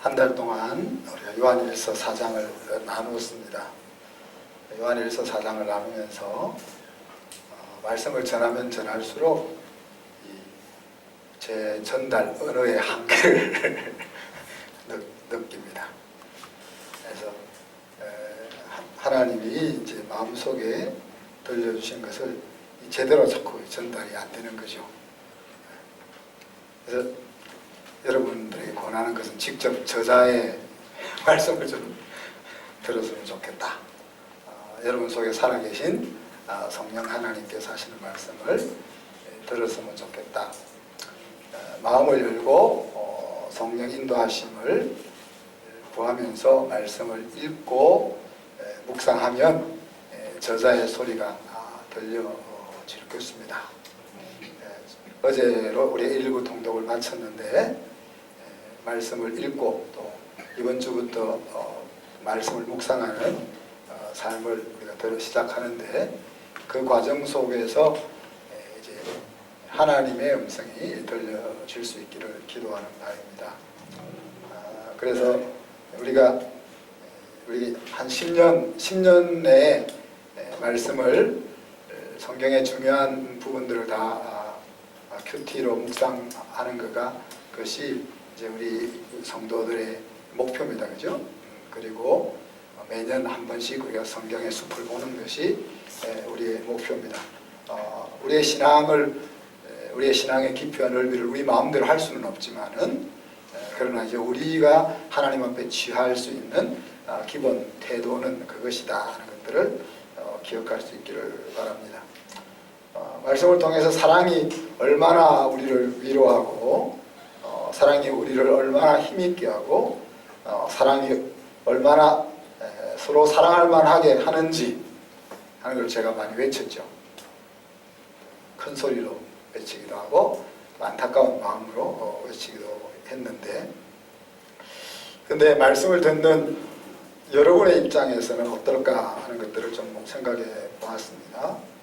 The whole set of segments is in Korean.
한 달 동안 우리가 요한일서 4장을 나누었습니다. 요한일서 4장을 나누면서 말씀을 전하면 전할수록 제 전달 언어의 한계를 느낍니다. 그래서 하나님이 이제 마음속에 들려주신 것을 제대로 자꾸 전달이 안 되는 거죠. 그래서 여러분들에게 권하는 것은 직접 저자의 말씀을 좀 들었으면 좋겠다. 여러분 속에 살아계신 성령 하나님께서 하시는 말씀을 들었으면 좋겠다. 마음을 열고 성령 인도하심을 구하면서 말씀을 읽고 묵상하면 저자의 소리가 들려질 것입니다. 어제로 우리 119 통독을 마쳤는데 말씀을 읽고 또 이번 주부터 말씀을 묵상하는 삶을 우리가 시작하는데 그 과정 속에서 이제 하나님의 음성이 들려질 수 있기를 기도하는 바입니다. 그래서 우리 한 10년 내에 말씀을 성경의 중요한 부분들을 다 큐티로 묵상하는 그것이 이제 우리 성도들의 목표입니다. 그죠? 그리고 매년 한 번씩 우리가 성경의 숲을 보는 것이 우리의 목표입니다. 우리의 신앙의 깊이와 넓이를 우리 마음대로 할 수는 없지만은 그러나 이제 우리가 하나님 앞에 취할 수 있는 기본 태도는 그것이다 하는 것들을 기억할 수 있기를 바랍니다. 말씀을 통해서 사랑이 얼마나 우리를 위로하고 사랑이 우리를 얼마나 힘있게 하고 사랑이 얼마나 서로 사랑할 만하게 하는지 하는 걸 제가 많이 외쳤죠. 큰 소리로 외치기도 하고 안타까운 마음으로 외치기도 했는데, 근데 말씀을 듣는 여러분의 입장에서는 어떨까 하는 것들을 좀 생각해 보았습니다.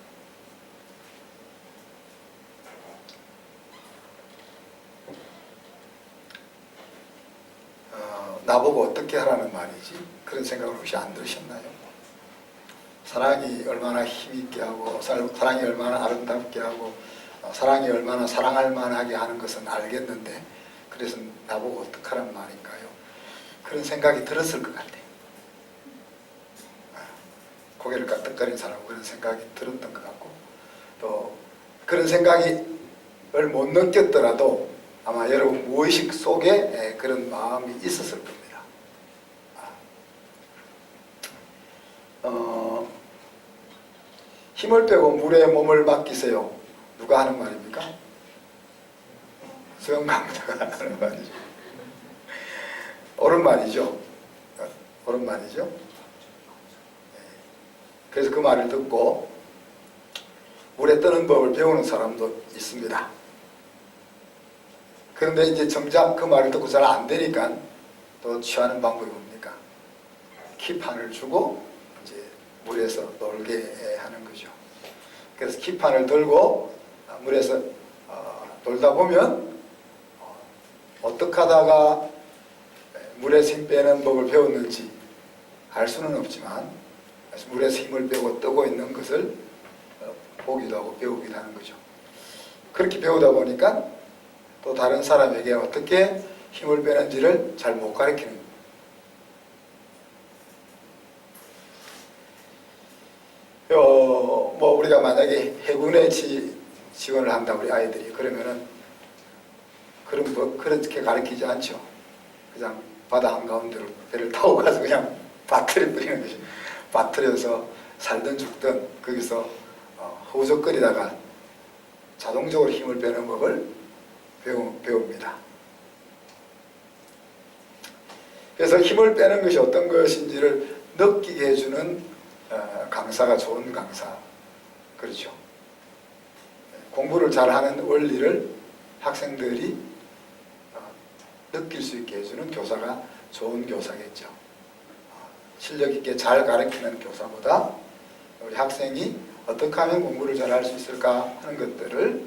나보고 어떻게 하라는 말이지? 그런 생각을 혹시 안 들으셨나요? 사랑이 얼마나 힘있게 하고 사랑이 얼마나 아름답게 하고 사랑이 얼마나 사랑할 만하게 하는 것은 알겠는데 그래서 나보고 어떡하란 말인가요? 그런 생각이 들었을 것 같아요. 고개를 까뜩거린 사람은 그런 생각이 들었던 것 같고, 또 그런 생각을 못 느꼈더라도 아마 여러분 무의식 속에 그런 마음이 있었을 겁니다. 힘을 빼고 물에 몸을 맡기세요. 누가 하는 말입니까? 수영 강사가 하는 말이죠. 옳은 말이죠. 옳은 말이죠. 그래서 그 말을 듣고 물에 뜨는 법을 배우는 사람도 있습니다. 그런데 이제 정작 그 말을 듣고 잘 안 되니까 또 취하는 방법이 뭡니까? 키판을 주고 이제 물에서 놀게 하는 거죠. 그래서 키판을 들고 물에서 놀다 보면 어떻게 하다가 물에서 힘 빼는 법을 배웠는지 알 수는 없지만 물에서 힘을 빼고 뜨고 있는 것을 보기도 하고 배우기도 하는 거죠. 그렇게 배우다 보니까 또 다른 사람에게 어떻게 힘을 빼는지를 잘 못 가르치는 거예요. 뭐 우리가 만약에 해군에 지원을 한다 우리 아이들이 그러면은 그렇게 가르치지 않죠. 그냥 바다 한가운데로 배를 타고 가서 그냥 빠뜨려 버리는 거죠. 빠뜨려서 살든 죽든 거기서 허우적거리다가 자동적으로 힘을 빼는 법을 배웁니다. 그래서 힘을 빼는 것이 어떤 것인지를 느끼게 해주는 강사가 좋은 강사, 그렇죠. 공부를 잘하는 원리를 학생들이 느낄 수 있게 해주는 교사가 좋은 교사겠죠. 실력 있게 잘 가르치는 교사보다 우리 학생이 어떻게 하면 공부를 잘할 수 있을까 하는 것들을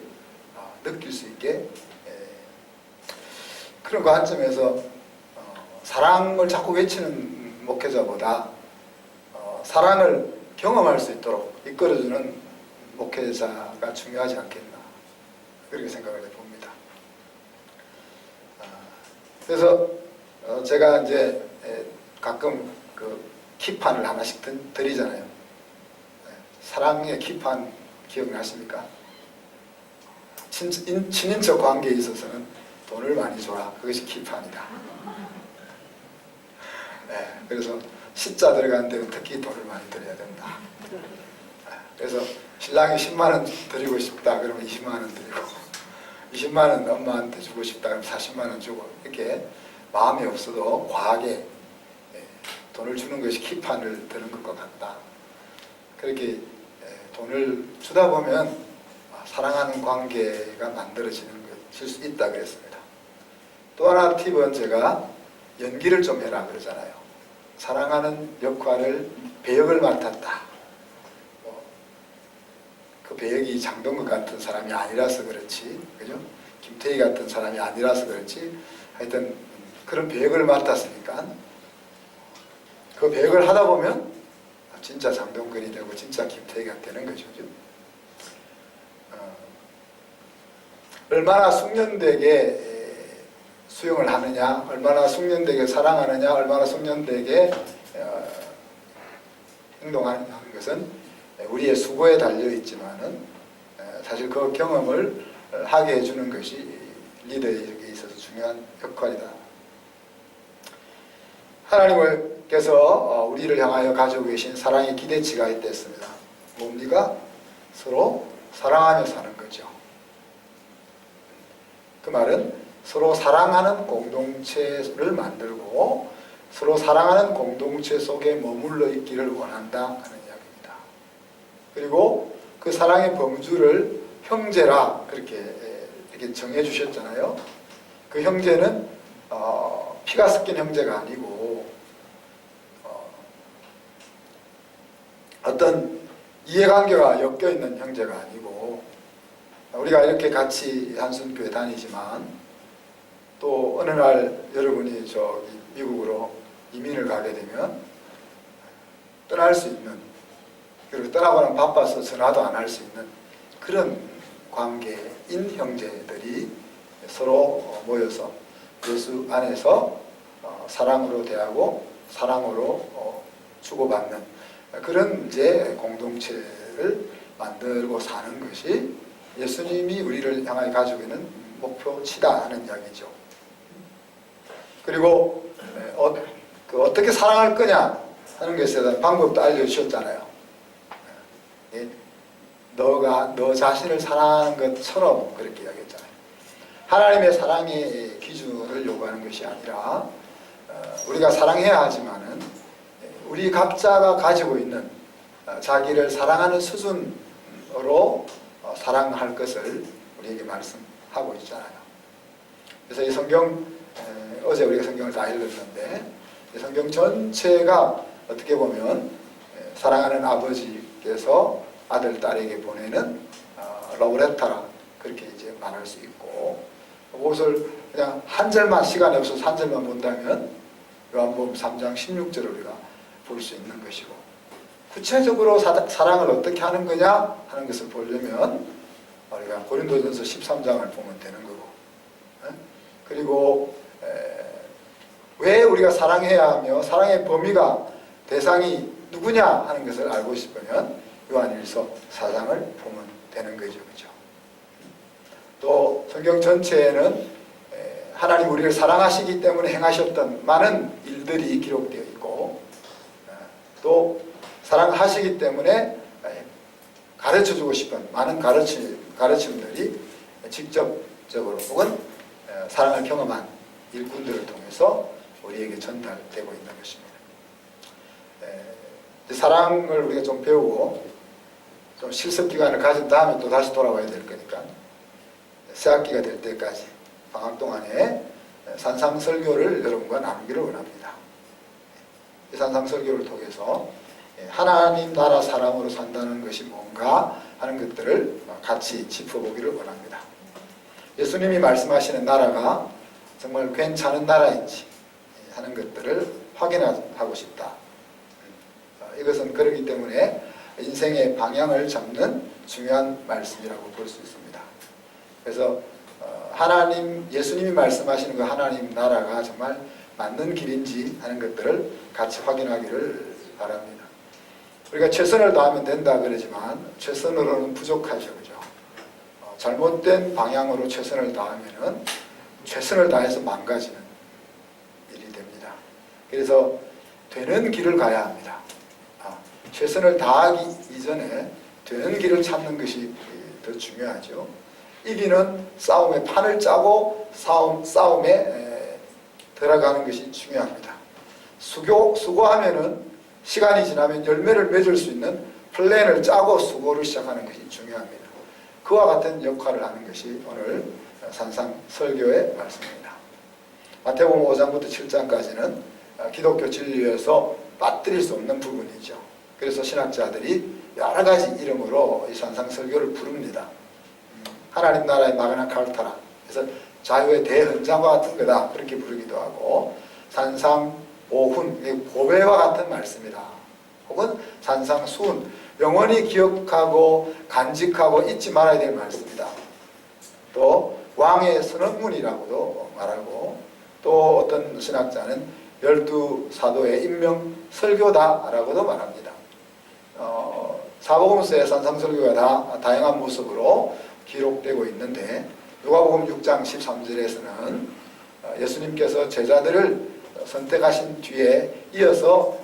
느낄 수 있게 그런 관점에서 사랑을 자꾸 외치는 목회자보다 사랑을 경험할 수 있도록 이끌어주는 목회자가 중요하지 않겠나, 그렇게 생각을 해봅니다. 그래서 제가 이제 가끔 그 키판을 하나씩 드리잖아요. 사랑의 키판 기억나십니까? 친인척 관계에 있어서는 돈을 많이 줘라, 그것이 키판이다. 그래서 시자 들어가는 데는 특히 돈을 많이 드려야 된다. 그래서 신랑이 10만원 드리고 싶다 그러면 20만원 드리고, 20만원 엄마한테 주고 싶다 그러면 40만원 주고, 이렇게 마음이 없어도 과하게 돈을 주는 것이 키판을 드는 것과 같다. 그렇게 돈을 주다 보면 사랑하는 관계가 만들어지는 것일 수 있다 그랬습니다. 또 하나 팁은 제가 연기를 좀 해라 그러잖아요. 사랑하는 역할을 배역을 맡았다. 그 배역이 장동건 같은 사람이 아니라서 그렇지, 그죠? 김태희 같은 사람이 아니라서 그렇지, 하여튼 그런 배역을 맡았으니까 그 배역을 하다 보면 진짜 장동건이 되고 진짜 김태희가 되는 거죠. 얼마나 숙련되게 수용을 하느냐, 얼마나 숙련되게 사랑하느냐, 얼마나 숙련되게 행동하느냐 하는 것은 우리의 수고에 달려있지만은 사실 그 경험을 하게 해주는 것이 리더에게 있어서 중요한 역할이다. 하나님께서 우리를 향하여 가지고 계신 사랑의 기대치가 있댔습니다. 뭡니까? 서로 사랑하며 사는 거죠. 그 말은 서로 사랑하는 공동체를 만들고 서로 사랑하는 공동체 속에 머물러 있기를 원한다 하는 이야기입니다. 그리고 그 사랑의 범주를 형제라 그렇게 정해 주셨잖아요. 그 형제는 피가 섞인 형제가 아니고 어떤 이해관계가 엮여있는 형제가 아니고, 우리가 이렇게 같이 한순교회 다니지만 또 어느 날 여러분이 저기 미국으로 이민을 가게 되면 떠날 수 있는, 그리고 떠나고는 바빠서 전화도 안 할 수 있는 그런 관계인 형제들이 서로 모여서 예수 안에서 사랑으로 대하고 사랑으로 주고받는 그런 이제 공동체를 만들고 사는 것이 예수님이 우리를 향하여 가지고 있는 목표치다 하는 이야기죠. 그리고 어떻게 사랑할 거냐 하는 것에 대한 방법도 알려주셨잖아요. 너가 너 자신을 사랑하는 것처럼 그렇게 이야기했잖아요. 하나님의 사랑의 기준을 요구하는 것이 아니라 우리가 사랑해야 하지만은 우리 각자가 가지고 있는 자기를 사랑하는 수준으로 사랑할 것을 우리에게 말씀하고 있잖아요. 그래서 이 성경, 어제 우리가 성경을 다 읽었는데 이 성경 전체가 어떻게 보면 사랑하는 아버지께서 아들, 딸에게 보내는 러브레터라 그렇게 이제 말할 수 있고, 그것을 그냥 한 절만, 시간이 없어서 한 절만 본다면 요한복음 3장 16절을 우리가 볼 수 있는 것이고, 구체적으로 사랑을 어떻게 하는 거냐 하는 것을 보려면 우리가 고린도전서 13장을 보면 되는 거고, 그리고 왜 우리가 사랑해야 하며 사랑의 범위가 대상이 누구냐 하는 것을 알고 싶으면 요한일서 4장을 보면 되는 거죠. 그렇죠? 또 성경 전체에는 하나님 우리를 사랑하시기 때문에 행하셨던 많은 일들이 기록되어 있고, 또 사랑하시기 때문에 가르쳐주고 싶은 많은 가르침들이 직접적으로 혹은 사랑을 경험한 일꾼들을 통해서 우리에게 전달되고 있는 것입니다. 사랑을 우리가 좀 배우고 좀 실습 기간을 가진 다음에 또 다시 돌아와야 될 거니까 새학기가 될 때까지 방학 동안에 산상설교를 여러분과 나누기를 원합니다. 이 산상설교를 통해서 하나님 나라 사람으로 산다는 것이 뭔가 하는 것들을 같이 짚어보기를 원합니다. 예수님이 말씀하시는 나라가 정말 괜찮은 나라인지 하는 하는 것들을 확인하고 싶다. 이것은 그렇기 때문에 인생의 방향을 잡는 중요한 말씀이라고 볼 수 있습니다. 그래서 하나님, 예수님이 말씀하시는 그 하나님 나라가 정말 맞는 길인지 하는 것들을 같이 확인하기를 바랍니다. 우리가 최선을 다하면 된다 그러지만 최선으로는 부족하죠. 그죠? 잘못된 방향으로 최선을 다하면은 최선을 다해서 망가지는 일이 됩니다. 그래서 되는 길을 가야 합니다. 최선을 다하기 이전에 되는 길을 찾는 것이 더 중요하죠. 이기는 싸움에 판을 짜고 싸움에 들어가는 것이 중요합니다. 수고하면은 시간이 지나면 열매를 맺을 수 있는 플랜을 짜고 수고를 시작하는 것이 중요합니다. 그와 같은 역할을 하는 것이 오늘 산상 설교의 말씀입니다. 마태복음 5장부터 7장까지는 기독교 진리에서 빠뜨릴 수 없는 부분이죠. 그래서 신학자들이 여러 가지 이름으로 이 산상 설교를 부릅니다. 하나님 나라의 마그나 카르타라, 그래서 자유의 대헌장과 같은 거다, 그렇게 부르기도 하고, 산상오훈, 고배와 같은 말씀이다, 혹은 산상수훈, 영원히 기억하고 간직하고 잊지 말아야 될 말씀이다. 또 왕의 선언문이라고도 말하고, 또 어떤 신학자는 12사도의 인명 설교다라고도 말합니다. 사복음서의 산상설교가 다 다양한 모습으로 기록되고 있는데, 누가복음 6장 13절에서는 예수님께서 제자들을 선택하신 뒤에 이어서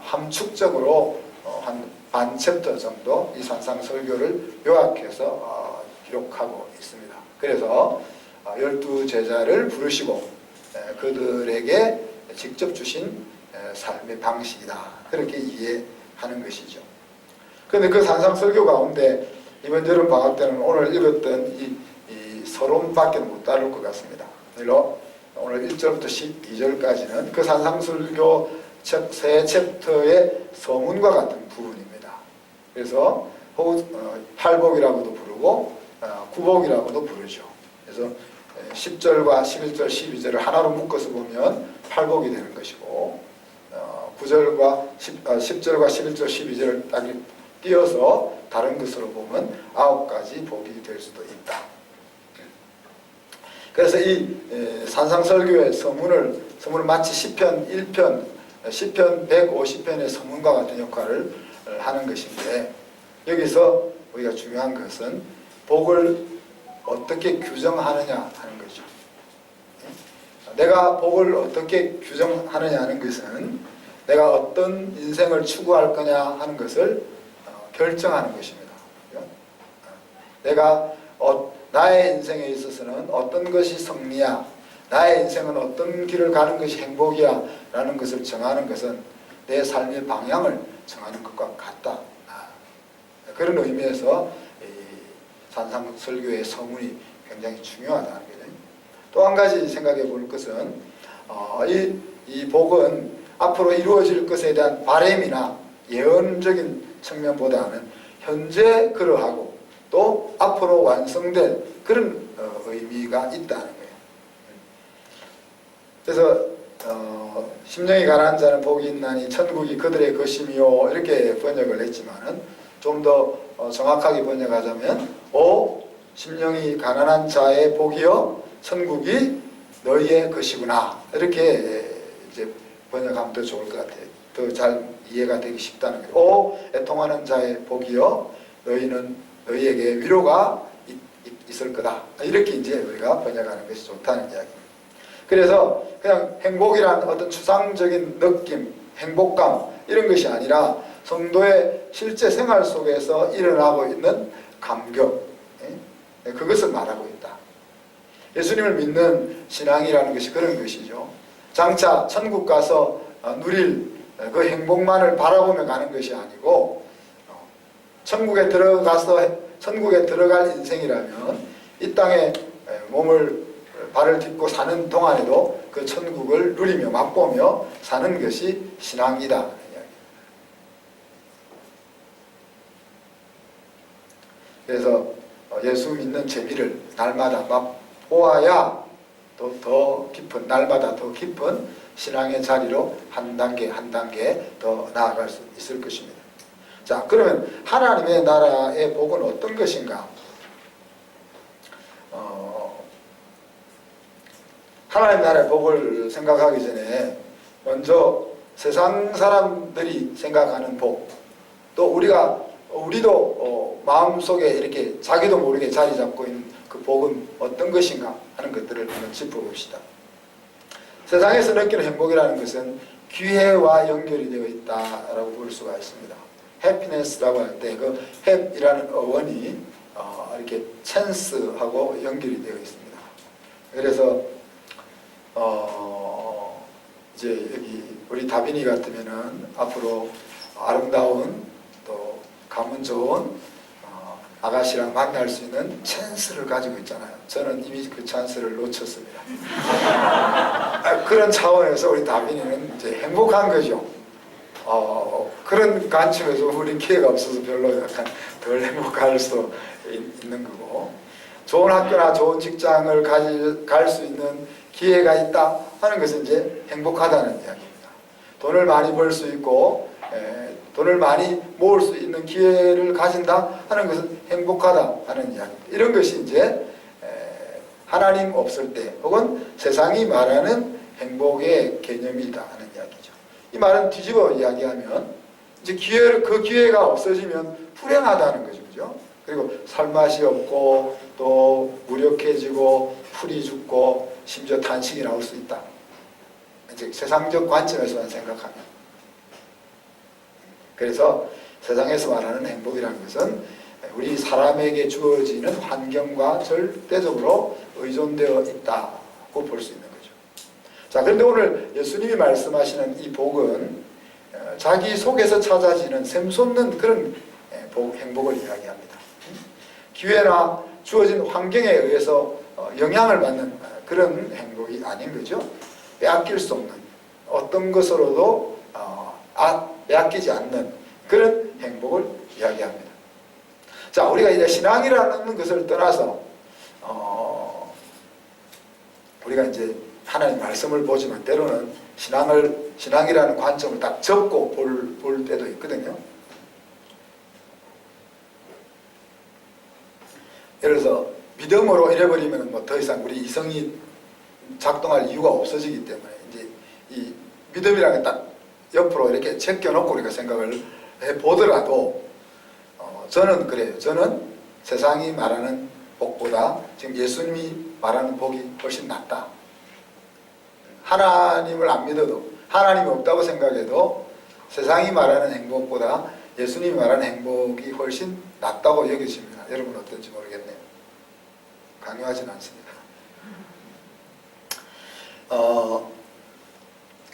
함축적으로 한 반 챕터 정도 이 산상설교를 요약해서 기록하고 있습니다. 그래서 12제자를 부르시고 그들에게 직접 주신 삶의 방식이다, 그렇게 이해하는 것이죠. 그런데 그 산상설교 가운데 이번 여름 방학 때는 오늘 읽었던 이 서론밖에 못 다룰 것 같습니다. 오늘 1절부터 12절까지는 그 산상설교 책 세 챕터의 서문과 같은 부분입니다. 그래서 팔복이라고도 부르고 구복이라고도 부르죠. 그래서 10절과 11절, 12절을 하나로 묶어서 보면 팔복이 되는 것이고, 10절과 11절, 12절을 딱 띄어서 다른 것으로 보면 9가지 복이 될 수도 있다. 그래서 이 산상설교의 서문을 마치 시편 1편, 시편 150편의 서문과 같은 역할을 하는 것인데, 여기서 우리가 중요한 것은 복을 어떻게 규정하느냐 하는 거죠. 내가 복을 어떻게 규정하느냐 하는 것은 내가 어떤 인생을 추구할 거냐 하는 것을 결정하는 것입니다. 내가 나의 인생에 있어서는 어떤 것이 승리야, 나의 인생은 어떤 길을 가는 것이 행복이야 라는 것을 정하는 것은 내 삶의 방향을 정하는 것과 같다. 그런 의미에서 산상설교의 서문이 굉장히 중요하다는 거죠. 또 한 가지 생각해 볼 것은 이 복은 앞으로 이루어질 것에 대한 바람이나 예언적인 측면보다는 현재 그러하고 또 앞으로 완성될 그런 의미가 있다는 거예요. 그래서 심령이 가난한 자는 복이 있나니 천국이 그들의 것이며, 이렇게 번역을 했지만은 좀 더 정확하게 번역하자면 심령이 가난한 자의 복이여 천국이 너희의 것이구나, 이렇게 이제 번역하면 더 좋을 것 같아요. 더 잘 이해가 되기 쉽다는 거예요. 애통하는 자의 복이여 너희에게 위로가 있을 거다, 이렇게 이제 우리가 번역하는 것이 좋다는 이야기입니다. 그래서 그냥 행복이란 어떤 추상적인 느낌, 행복감 이런 것이 아니라 성도의 실제 생활 속에서 일어나고 있는 감격, 그것을 말하고 있다. 예수님을 믿는 신앙이라는 것이 그런 것이죠. 장차 천국 가서 누릴 그 행복만을 바라보며 가는 것이 아니고, 천국에 들어갈 인생이라면 이 땅에 발을 딛고 사는 동안에도 그 천국을 누리며 맛보며 사는 것이 신앙이다. 그래서 예수 믿는 재미를 날마다 맛보아야 또 또 더 깊은, 날마다 더 깊은 신앙의 자리로 한 단계 한 단계 더 나아갈 수 있을 것입니다. 자, 그러면 하나님의 나라의 복은 어떤 것인가? 하나님 나라의 복을 생각하기 전에 먼저 세상 사람들이 생각하는 복, 또 우리도 마음속에 이렇게 자기도 모르게 자리 잡고 있는 그 복은 어떤 것인가 하는 것들을 한번 짚어봅시다. 세상에서 느끼는 행복이라는 것은 기회와 연결이 되어 있다라고 볼 수가 있습니다. 해피네스라고 할 때 그 햅이라는 어원이 이렇게 찬스하고 연결이 되어 있습니다. 그래서 이제 여기 우리 다빈이 같으면은 앞으로 아름다운 또 가문 좋은 아가씨랑 만날 수 있는 찬스를 가지고 있잖아요. 저는 이미 그 찬스를 놓쳤습니다. 그런 차원에서 우리 다빈이는 이제 행복한 거죠. 그런 관점에서 우리 기회가 없어서 별로 약간 덜 행복할 수도 있는 거고, 좋은 학교나 좋은 직장을 갈 수 있는 기회가 있다 하는 것은 이제 행복하다는 이야기입니다. 돈을 많이 벌 수 있고 돈을 많이 모을 수 있는 기회를 가진다 하는 것은 행복하다 하는 이야기입니다. 이런 것이 이제 하나님 없을 때 혹은 세상이 말하는 행복의 개념이다 하는 이야기죠. 이 말은 뒤집어 이야기하면 이제 그 기회가 없어지면 불행하다는 거죠. 그죠? 그리고 살맛이 없고 또 무력해지고 풀이 죽고 심지어 탄식이 나올 수 있다. 이제 세상적 관점에서만 생각하면. 그래서 세상에서 말하는 행복이라는 것은 우리 사람에게 주어지는 환경과 절대적으로 의존되어 있다고 볼 수 있는 거죠. 자, 그런데 오늘 예수님이 말씀하시는 이 복은 자기 속에서 찾아지는 샘솟는 그런 행복을 이야기합니다. 기회나 주어진 환경에 의해서 영향을 받는 그런 행복이 아닌 거죠. 빼앗길 수 없는 어떤 것으로도 빼앗기지 않는 그런 행복을 이야기합니다. 자, 우리가 이제 신앙이라는 것을 떠나서 우리가 이제 하나님 말씀을 보지만 때로는 신앙이라는 관점을 딱 접고 볼 때도 있거든요. 예를 들어서 믿음으로 이래버리면 뭐 더 이상 우리 이성이 작동할 이유가 없어지기 때문에 이제 이 믿음이라는 게 딱 옆으로 이렇게 제껴놓고 우리가 생각을 해보더라도 저는 그래요. 저는 세상이 말하는 복보다 지금 예수님이 말하는 복이 훨씬 낫다. 하나님을 안 믿어도, 하나님이 없다고 생각해도 세상이 말하는 행복보다 예수님이 말하는 행복이 훨씬 낫다고 여겨집니다. 여러분 어떤지 모르겠네요. 강요하진 않습니다.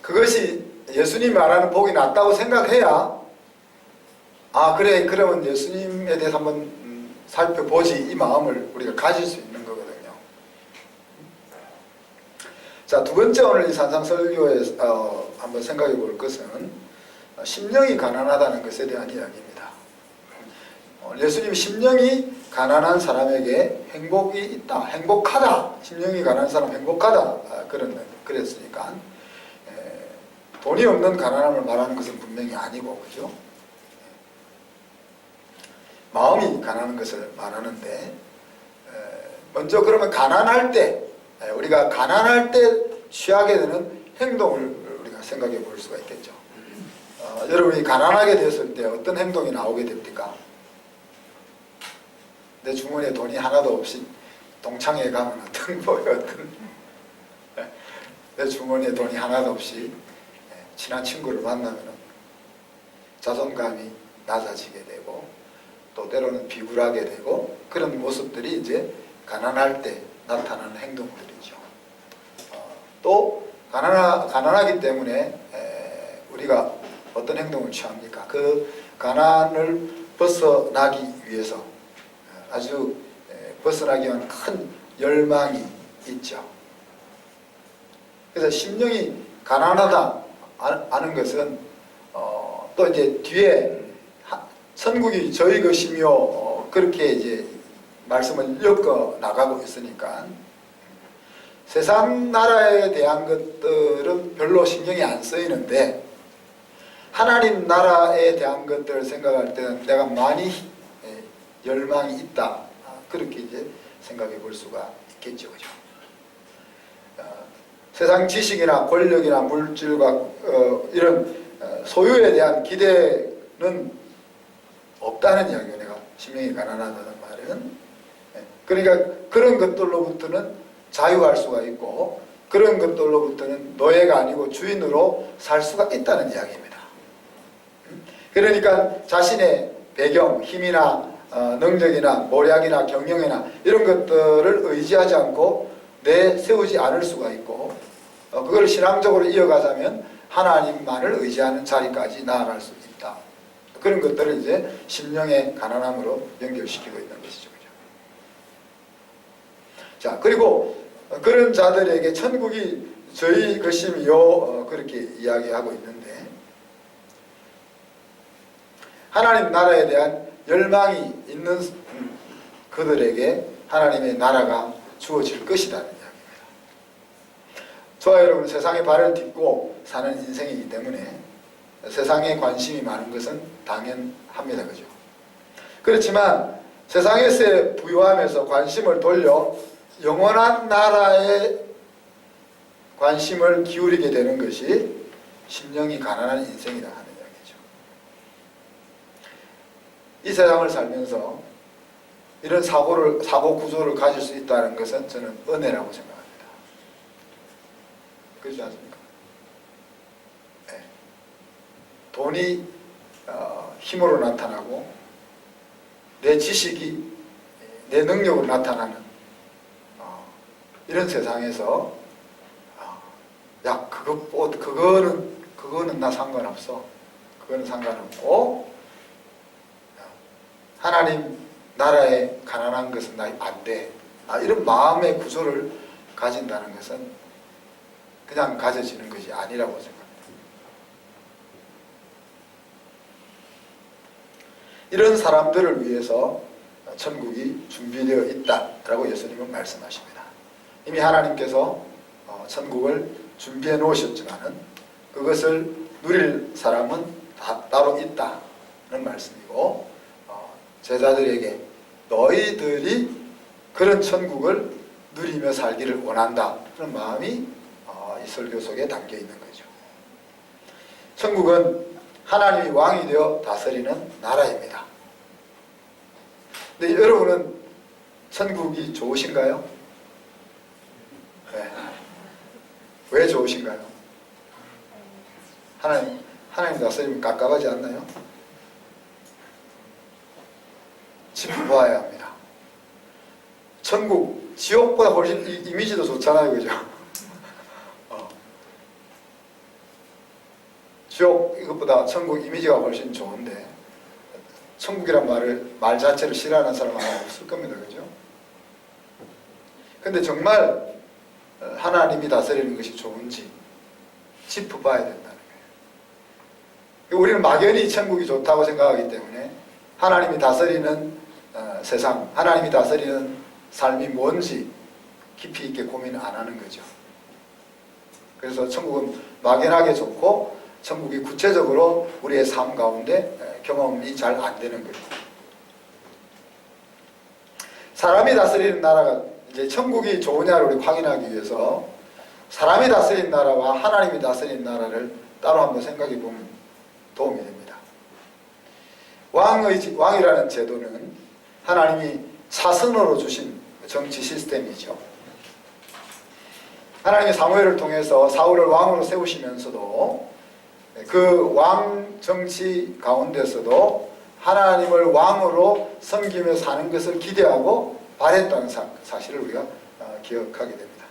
그것이 예수님이 말하는 복이 낫다고 생각해야 그래, 그러면 예수님에 대해서 한번 살펴보지, 이 마음을 우리가 가질 수 있는 거거든요. 자, 두 번째 오늘 이 산상설교에서 한번 생각해 볼 것은 심령이 가난하다는 것에 대한 이야기입니다. 예수님이 심령이 가난한 사람에게 행복이 있다, 행복하다, 심령이 가난한 사람 행복하다 그랬으니까 돈이 없는 가난함을 말하는 것은 분명히 아니고, 그죠? 마음이 가난한 것을 말하는데, 먼저 그러면 가난할 때, 우리가 가난할 때 취하게 되는 행동을 우리가 생각해 볼 수가 있겠죠. 여러분이 가난하게 되었을 때 어떤 행동이 나오게 됩니까? 내 주머니에 돈이 하나도 없이 동창회에 가면 내 주머니에 돈이 하나도 없이 친한 친구를 만나면 자존감이 낮아지게 되고 또 때로는 비굴하게 되고 그런 모습들이 이제 가난할 때 나타나는 행동들이죠. 또 가난하기 때문에 우리가 어떤 행동을 취합니까? 그 가난을 벗어나기 위해서 아주 벗어나기 위한 큰 열망이 있죠. 그래서 심령이 가난하다 아는 것은 또 이제 뒤에 천국이 저희 것이며 그렇게 이제 말씀을 엮어 나가고 있으니까 세상 나라에 대한 것들은 별로 신경이 안 쓰이는데 하나님 나라에 대한 것들을 생각할 때는 내가 많이 열망이 있다. 그렇게 이제 생각해 볼 수가 있겠죠. 그죠? 세상 지식이나 권력이나 물질과 이런 소유에 대한 기대는 없다는 이야기예요. 내가 심령이 가난하다는 말은. 그러니까 그런 것들로부터는 자유할 수가 있고 그런 것들로부터는 노예가 아니고 주인으로 살 수가 있다는 이야기입니다. 그러니까 자신의 배경, 힘이나 능력이나 모략이나 경영이나 이런 것들을 의지하지 않고 내세우지 않을 수가 있고 그걸 신앙적으로 이어가자면 하나님만을 의지하는 자리까지 나아갈 수 있다. 그런 것들을 이제 심령의 가난함으로 연결시키고 있는 것이죠. 자, 그리고 그런 자들에게 천국이 저희 것임이요 그렇게 이야기하고 있는데 하나님 나라에 대한 열망이 있는 그들에게 하나님의 나라가 주어질 것이라는 이야기입니다. 저와 여러분 세상에 발을 딛고 사는 인생이기 때문에 세상에 관심이 많은 것은 당연합니다. 그죠? 그렇지만 세상에서의 부유함에서 관심을 돌려 영원한 나라에 관심을 기울이게 되는 것이 심령이 가난한 인생이다 하는 이야기죠. 이 세상을 살면서 이런 사고 구조를 가질 수 있다는 것은 저는 은혜라고 생각합니다. 그렇지 않습니까? 네. 돈이 힘으로 나타나고 내 지식이 내 능력으로 나타나는 이런 세상에서 야 그거는 나 상관없어. 그거는 상관없고 하나님 나라에 가난한 것은 나 안 돼. 이런 마음의 구조를 가진다는 것은 그냥 가져지는 것이 아니라고 생각합니다. 이런 사람들을 위해서 천국이 준비되어 있다라고 예수님은 말씀하십니다. 이미 하나님께서 천국을 준비해 놓으셨지만은 그것을 누릴 사람은 따로 있다는 말씀이고 제자들에게 너희들이 그런 천국을 누리며 살기를 원한다 그런 마음이 이 설교 속에 담겨 있는 거죠. 천국은 하나님이 왕이 되어 다스리는 나라입니다. 근데 여러분은 천국이 좋으신가요? 네. 왜 좋으신가요? 하나님 다스리면 깝깝하지 않나요? 짚어봐야 합니다. 천국, 지옥보다 훨씬 이미지도 좋잖아요, 그죠? 지옥 이것보다 천국 이미지가 훨씬 좋은데 천국이란 말 자체를 싫어하는 사람 아마 없을 겁니다, 그죠? 근데 정말 하나님이 다스리는 것이 좋은지 짚어봐야 된다는 거예요. 우리는 막연히 천국이 좋다고 생각하기 때문에 하나님이 다스리는 세상, 하나님이 다스리는 삶이 뭔지 깊이 있게 고민 안 하는 거죠. 그래서 천국은 막연하게 좋고 천국이 구체적으로 우리의 삶 가운데 경험이 잘 안 되는 거예요. 사람이 다스리는 나라가 이제 천국이 좋으냐를 우리 확인하기 위해서 사람이 다스리는 나라와 하나님이 다스리는 나라를 따로 한번 생각해 보면 도움이 됩니다. 왕이라는 제도는 하나님이 사선으로 주신 정치 시스템이죠. 하나님이 사무엘을 통해서 사울을 왕으로 세우시면서도 그 왕 정치 가운데서도 하나님을 왕으로 섬기며 사는 것을 기대하고 바랬다는 사실을 우리가 기억하게 됩니다.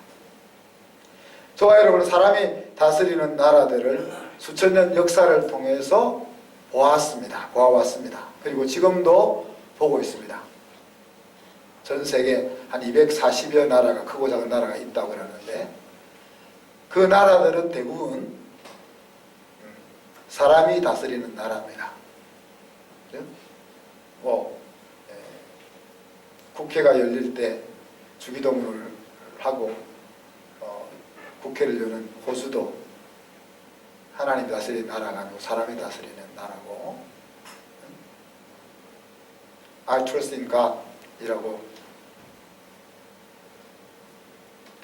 저와 여러분은 사람이 다스리는 나라들을 수천 년 역사를 통해서 보아왔습니다. 그리고 지금도 보고 있습니다. 전 세계 한 240여 나라가 크고 작은 나라가 있다고 그러는데 그 나라들은 대부분 사람이 다스리는 나라입니다. 국회가 열릴 때 주기도문을 하고 국회를 여는 호주도 하나님이 다스리는 나라가 아니고 사람이 다스리는 나라고, I trust in God 이라고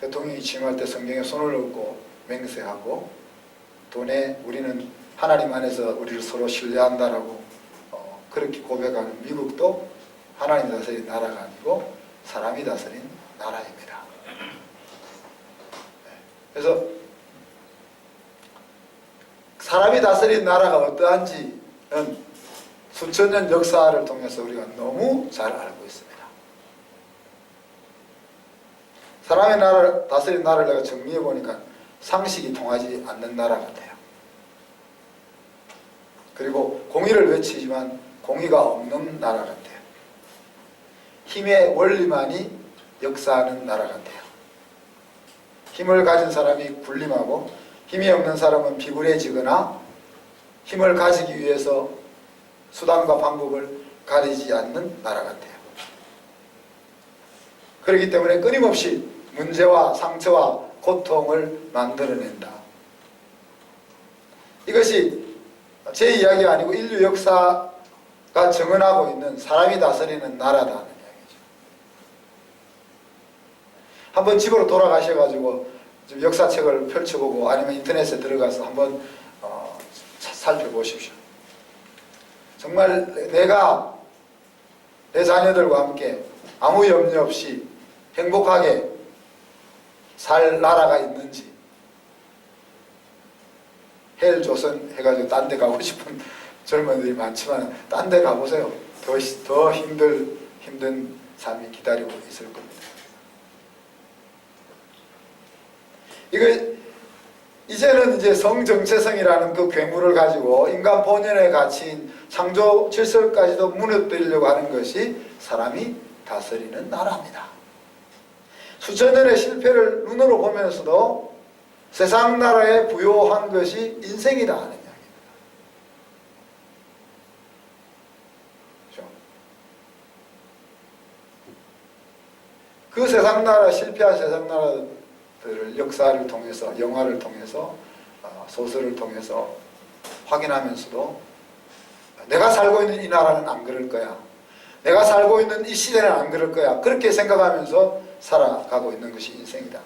대통령이 취임할 때 성경에 손을 얹고 맹세하고, 돈에 우리는 하나님 안에서 우리를 서로 신뢰한다라고 그렇게 고백하는 미국도 하나님이 다스린 나라가 아니고 사람이 다스린 나라입니다. 그래서 사람이 다스린 나라가 어떠한지는 수천 년 역사를 통해서 우리가 너무 잘 알고 있습니다. 사람의 나라를 다스린 나라를 내가 정리해 보니까 상식이 통하지 않는 나라 같아요. 그리고 공의를 외치지만 공의가 없는 나라 같아요. 힘의 원리만이 역사하는 나라 같아요. 힘을 가진 사람이 군림하고 힘이 없는 사람은 비굴해지거나 힘을 가지기 위해서 수단과 방법을 가리지 않는 나라 같아요. 그렇기 때문에 끊임없이 문제와 상처와 고통을 만들어낸다. 이것이 제 이야기가 아니고 인류 역사가 증언하고 있는 사람이 다스리는 나라다는 이야기죠. 한번 집으로 돌아가셔가지고 좀 역사책을 펼쳐보고 아니면 인터넷에 들어가서 한번 살펴보십시오. 정말 내가 내 자녀들과 함께 아무 염려 없이 행복하게 살 나라가 있는지, 헬조선 해가지고 딴 데 가고 싶은 젊은이들이 많지만 딴 데 가보세요. 더 힘든 삶이 기다리고 있을 겁니다. 이제는 이제 성정체성이라는 그 괴물을 가지고 인간 본연의 가치인 창조 질서까지도 무너뜨리려고 하는 것이 사람이 다스리는 나라입니다. 수천 년의 실패를 눈으로 보면서도 세상 나라에 부요한 것이 인생이다 하는 이야기입니다. 그렇죠? 그 세상 나라, 실패한 세상 나라들을 역사를 통해서, 영화를 통해서, 소설을 통해서 확인하면서도 내가 살고 있는 이 나라는 안 그럴 거야, 내가 살고 있는 이 시대는 안 그럴 거야, 그렇게 생각하면서 살아가고 있는 것이 인생이다.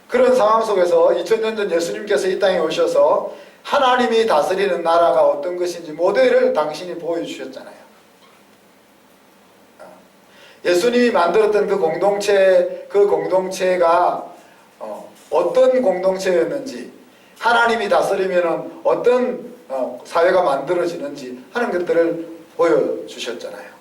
그런 상황 속에서 2000년 전 예수님께서 이 땅에 오셔서 하나님이 다스리는 나라가 어떤 것인지 모델을 당신이 보여주셨잖아요. 예수님이 만들었던 그 공동체가 어떤 공동체였는지, 하나님이 다스리면 어떤 사회가 만들어지는지 하는 것들을 보여주셨잖아요.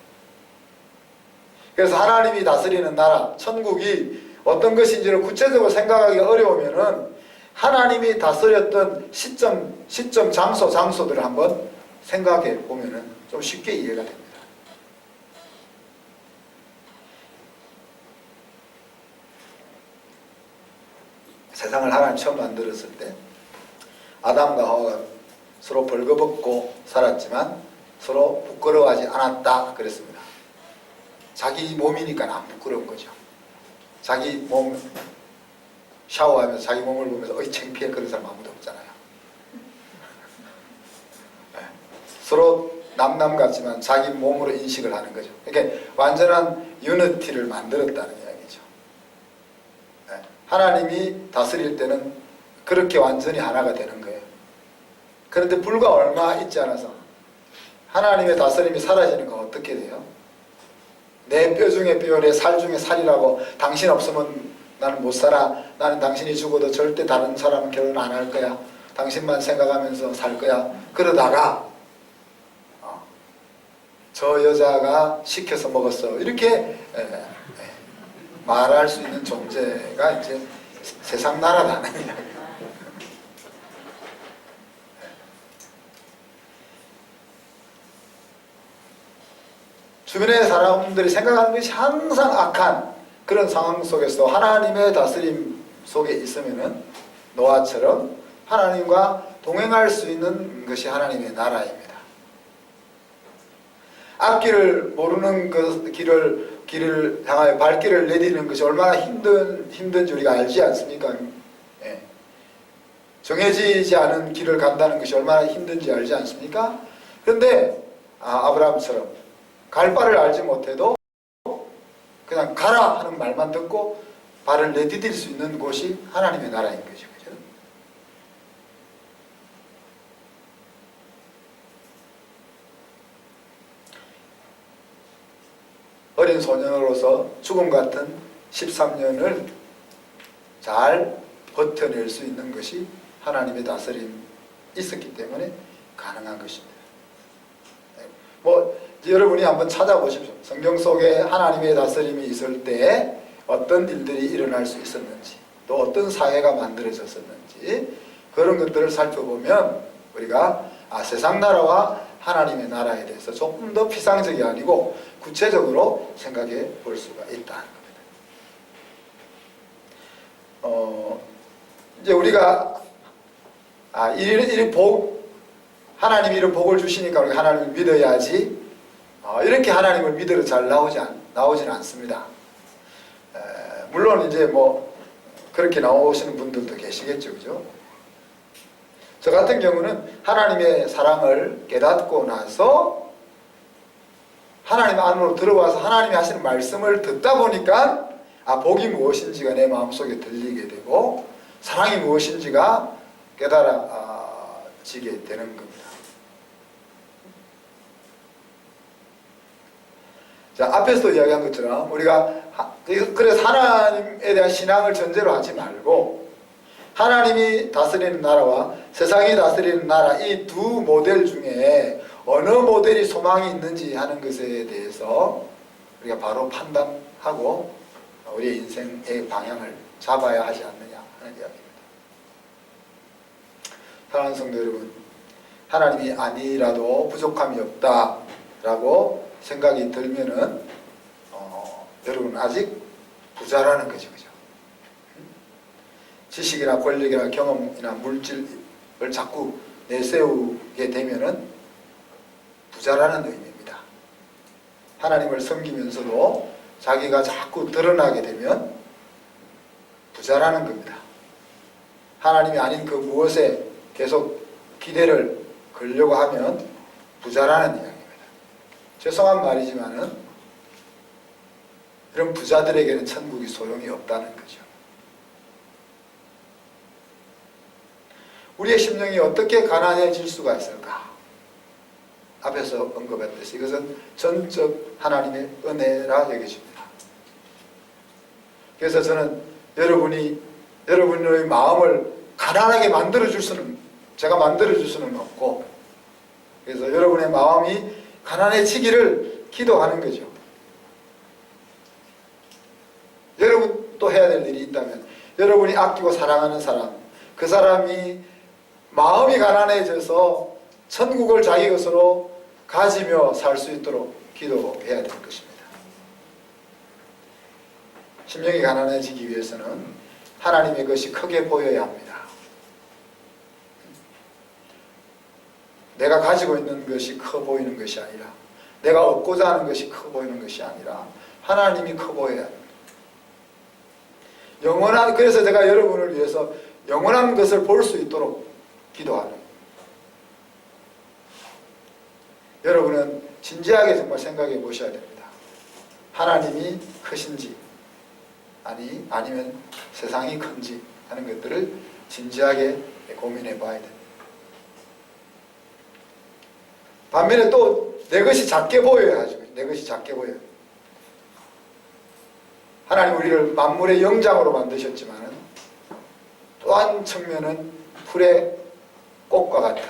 그래서 하나님이 다스리는 나라, 천국이 어떤 것인지를 구체적으로 생각하기 어려우면은 하나님이 다스렸던 시점, 장소들을 한번 생각해 보면은 좀 쉽게 이해가 됩니다. 세상을 하나님 처음 만들었을 때 아담과 하와가 서로 벌거벗고 살았지만 서로 부끄러워하지 않았다 그랬습니다. 자기 몸이니까 안 부끄러운 거죠. 자기 몸 샤워하면서 자기 몸을 보면서 어이 창피해, 그런 사람 아무도 없잖아요. 네. 서로 남남 같지만 자기 몸으로 인식을 하는 거죠. 그러니까 완전한 유니티를 만들었다는 이야기죠. 네. 하나님이 다스릴 때는 그렇게 완전히 하나가 되는 거예요. 그런데 불과 얼마 있지 않아서 하나님의 다스림이 사라지는 건 어떻게 돼요? 내 뼈 중에 뼈, 내 살 중에 살이라고, 당신 없으면 나는 못 살아, 나는 당신이 죽어도 절대 다른 사람은 결혼 안 할 거야, 당신만 생각하면서 살 거야, 그러다가 저 여자가 시켜서 먹었어, 이렇게 말할 수 있는 존재가 이제 세상 나라라는 이야기. 주변의 사람들이 생각하는 것이 항상 악한 그런 상황 속에서 하나님의 다스림 속에 있으면은 노아처럼 하나님과 동행할 수 있는 것이 하나님의 나라입니다. 앞길을 모르는 그 길을 길을 향하여 발길을 내디디는 것이 얼마나 힘든지 우리가 알지 않습니까? 예. 정해지지 않은 길을 간다는 것이 얼마나 힘든지 알지 않습니까? 그런데 아브라함처럼 갈 바를 알지 못해도 그냥 가라 하는 말만 듣고 발을 내디딜 수 있는 곳이 하나님의 나라인 거죠. 그죠? 어린 소년으로서 죽음 같은 13년을 잘 버텨낼 수 있는 것이 하나님의 다스림이 있었기 때문에 가능한 것입니다. 여러분이 한번 찾아보십시오. 성경 속에 하나님의 다스림이 있을 때 어떤 일들이 일어날 수 있었는지, 또 어떤 사회가 만들어졌었는지, 그런 것들을 살펴보면 우리가 세상 나라와 하나님의 나라에 대해서 조금 더 피상적이 아니고 구체적으로 생각해 볼 수가 있다는 겁니다. 이제 우리가 하나님이 이런 복을 주시니까 우리가 하나님을 믿어야지, 이렇게 하나님을 믿으러 잘 나오지는 않습니다. 물론 이제 그렇게 나오시는 분들도 계시겠죠, 그죠? 저 같은 경우는 하나님의 사랑을 깨닫고 나서 하나님 안으로 들어와서 하나님이 하시는 말씀을 듣다 보니까 복이 무엇인지가 내 마음속에 들리게 되고 사랑이 무엇인지가 깨달아지게 되는 겁니다. 자, 앞에서도 이야기한 것처럼 우리가 그래서 하나님에 대한 신앙을 전제로 하지 말고 하나님이 다스리는 나라와 세상이 다스리는 나라, 이 두 모델 중에 어느 모델이 소망이 있는지 하는 것에 대해서 우리가 바로 판단하고 우리의 인생의 방향을 잡아야 하지 않느냐 하는 이야기입니다. 사랑하는 성도 여러분, 하나님이 아니라도 부족함이 없다라고 생각이 들면은 여러분 아직 부자라는 거죠, 그죠? 지식이나 권력이나 경험이나 물질을 자꾸 내세우게 되면은 부자라는 의미입니다. 하나님을 섬기면서도 자기가 자꾸 드러나게 되면 부자라는 겁니다. 하나님이 아닌 그 무엇에 계속 기대를 걸려고 하면 부자라는 이야기입니다. 죄송한 말이지만은 이런 부자들에게는 천국이 소용이 없다는 거죠. 우리의 심령이 어떻게 가난해질 수가 있을까? 앞에서 언급했듯이 이것은 전적 하나님의 은혜라 여겨집니다. 그래서 저는 여러분의 마음을 가난하게 제가 만들어줄 수는 없고, 그래서 여러분의 마음이 가난해지기를 기도하는 거죠. 여러분 또 해야 될 일이 있다면 여러분이 아끼고 사랑하는 사람, 그 사람이 마음이 가난해져서 천국을 자기 것으로 가지며 살 수 있도록 기도해야 될 것입니다. 심령이 가난해지기 위해서는 하나님의 것이 크게 보여야 합니다. 내가 가지고 있는 것이 커 보이는 것이 아니라, 내가 얻고자 하는 것이 커 보이는 것이 아니라 하나님이 커 보여야 합니다. 그래서 제가 여러분을 위해서 영원한 것을 볼 수 있도록 기도하는, 여러분은 진지하게 정말 생각해 보셔야 됩니다. 하나님이 크신지 아니면 세상이 큰지 하는 것들을 진지하게 고민해 봐야 됩니다. 반면에 또 내 것이 작게 보여야 하죠. 내 것이 작게 보여요. 하나님 우리를 만물의 영장으로 만드셨지만 또 한 측면은 풀의 꽃과 같은,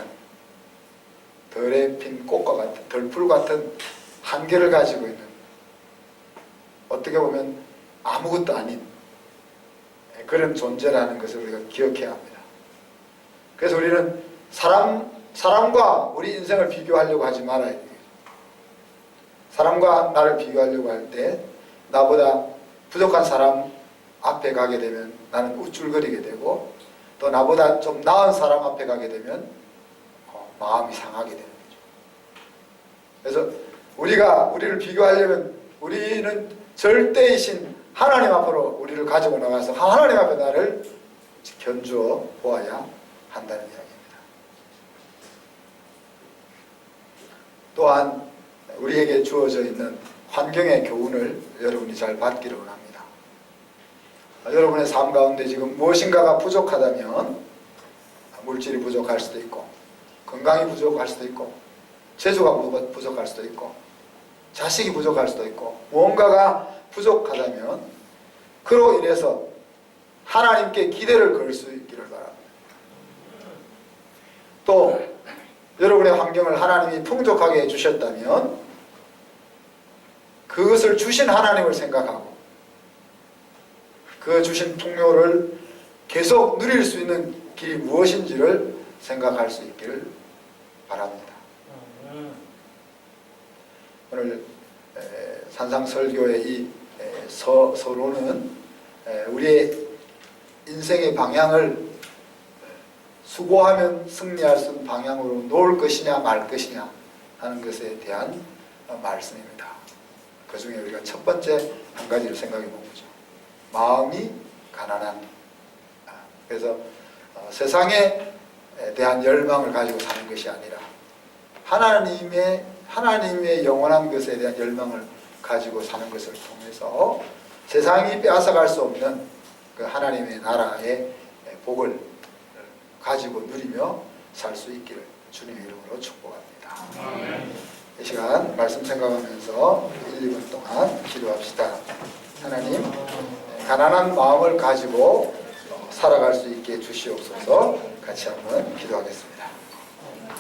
덜에 핀 꽃과 같은, 덜풀 같은 한계를 가지고 있는, 어떻게 보면 아무것도 아닌 그런 존재라는 것을 우리가 기억해야 합니다. 그래서 우리는 사람과 우리 인생을 비교하려고 하지 말아야 돼요. 사람과 나를 비교하려고 할 때 나보다 부족한 사람 앞에 가게 되면 나는 우쭐거리게 되고, 또 나보다 좀 나은 사람 앞에 가게 되면 마음이 상하게 되는 거죠. 그래서 우리를 비교하려면 우리는 절대이신 하나님 앞으로 우리를 가지고 나가서 하나님 앞에 나를 견주어 보아야 한다는 이야기입니다. 또한 우리에게 주어져 있는 환경의 교훈을 여러분이 잘 받기를 원합니다. 여러분의 삶 가운데 지금 무엇인가가 부족하다면 물질이 부족할 수도 있고 건강이 부족할 수도 있고 재주가 부족할 수도 있고 자식이 부족할 수도 있고 무언가가 부족하다면 그로 인해서 하나님께 기대를 걸 수 있기를 바랍니다. 또 여러분의 환경을 하나님이 풍족하게 해주셨다면 그것을 주신 하나님을 생각하고 그 주신 풍요를 계속 누릴 수 있는 길이 무엇인지를 생각할 수 있기를 바랍니다. 오늘 산상설교의 이 서론은 우리의 인생의 방향을 수고하면 승리할 수 있는 방향으로 놓을 것이냐 말 것이냐 하는 것에 대한 말씀입니다. 그 중에 우리가 첫 번째 한 가지를 생각해 보죠. 마음이 가난한. 그래서 세상에 대한 열망을 가지고 사는 것이 아니라 하나님의 영원한 것에 대한 열망을 가지고 사는 것을 통해서 세상이 빼앗아갈 수 없는 그 하나님의 나라의 복을 가지고 누리며 살 수 있기를 주님의 이름으로 축복합니다. 이 시간 말씀 생각하면서 1, 2분 동안 기도합시다. 하나님, 가난한 마음을 가지고 살아갈 수 있게 주시옵소서. 같이 한번 기도하겠습니다.